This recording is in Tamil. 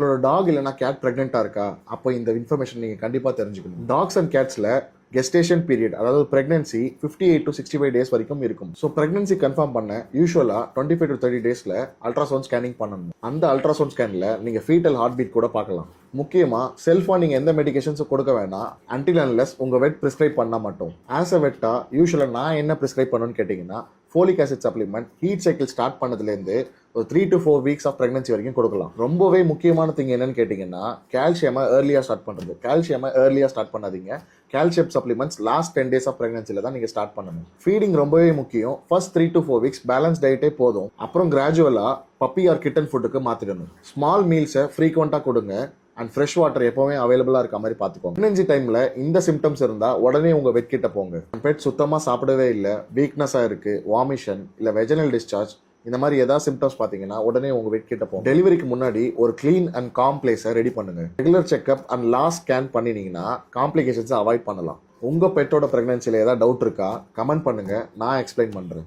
உங்களோட டாக் இல்லைனா கேட் பிரெக்னெண்டா இருக்கா? அப்போ இந்த இன்ஃபர்மேஷன் நீங்க கண்டிப்பா தெரிஞ்சுக்கணும். டாக்ஸ் அண்ட் கேட்ஸ்ல கெஸ்டேஷன் பீரியட், அதாவது பிரெக்னன்சி 58 to 65 டேஸ் வரைக்கும் இருக்கும். ஸோ பிரெக்னன்சி கன்ஃபார்ம் பண்ண யூஸ்வலா 25 to 30 டேஸ்ல அல்ட்ராசவுண்ட் ஸ்கேனிங் பண்ணணும். அந்த அல்ட்ராசவுண்ட் ஸ்கேன்ல நீங்க ஃபீட்டல் ஹார்ட் பீட் கூட பார்க்கலாம். முக்கியமா செல்ஃபா நீங்க எந்த மெடிகேஷன்ஸும் கொடுக்க வேணாம் அன்டில் அன்லெஸ் உங்க வெட் பிரிஸ்கிரைப் பண்ணா மட்டும். ஆஸ் அ வெட்டா யூஸ்வலா நான் என்ன பிரிஸ்கிரைப் பண்ணணும்னு கேட்டீங்கன்னா, folic acid supplement heat cycle start பண்ணதுலேருந்து ஒரு 3 to 4 வீக்ஸ் ஆஃப் பிரெக்னன்சி வரைக்கும் கொடுக்கலாம். ரொம்பவே முக்கியமான திங் என்னன்னு கேட்டிங்கன்னா, கால்சியமை ஏர்லியாக ஸ்டார்ட் பண்ணுறது. கால்சியமை ஏர்லியாக ஸ்டார்ட் பண்ணாதீங்க. Calcium supplements last 10 days of பிரெக்னன்சியில் தான் நீங்கள் ஸ்டார்ட் பண்ணணும். ஃபீடிங் ரொம்பவே முக்கியம். ஃபர்ஸ்ட் 3 to 4 வீக்ஸ் பேலன்ஸ் டயட்டே போதும். அப்புறம் கிராஜுவலாக பப்பி ஆர் கிட்டன் ஃபுட்டுக்கு மாற்றிடணும். ஸ்மால் மீல்ஸை ஃப்ரீக்வெண்ட்டாக கொடுங்க அண்ட் ஃப்ரெஷ் வாட்டர் எப்பவுமே அவைலபிளாக இருக்க மாதிரி பார்த்துக்கோங்க. பிரெக்னன்சி டைமில் இந்த சிம்டம்ஸ் இருந்தால் உடனே உங்கள் வெட் கிட்ட போங்க. பெட் சுத்தமாக சாப்பிடவே இல்லை, வீக்னஸாக இருக்குது, வாமிஷன் இல்லை வெஜனல் டிஸ்சார்ஜ், இந்த மாதிரி ஏதாவது சிம்டம்ஸ் பார்த்தீங்கன்னா உடனே உங்கள் வெட் கிட்ட போங்க. டெலிவரிக்கு முன்னாடி ஒரு க்ளீன் அண்ட் காம் பிளேஸை ரெடி பண்ணுங்க. Regular checkup and last scan பண்ணினீங்கன்னா காம்ப்ளிகேஷன்ஸை அவாய்ட் பண்ணலாம். உங்கள் பெட்டோட பிரெக்னன்சியில் ஏதாவது டவுட் இருக்கா? கமெண்ட் பண்ணுங்க, நான் எக்ஸ்பிளைன் பண்ணுறேன்.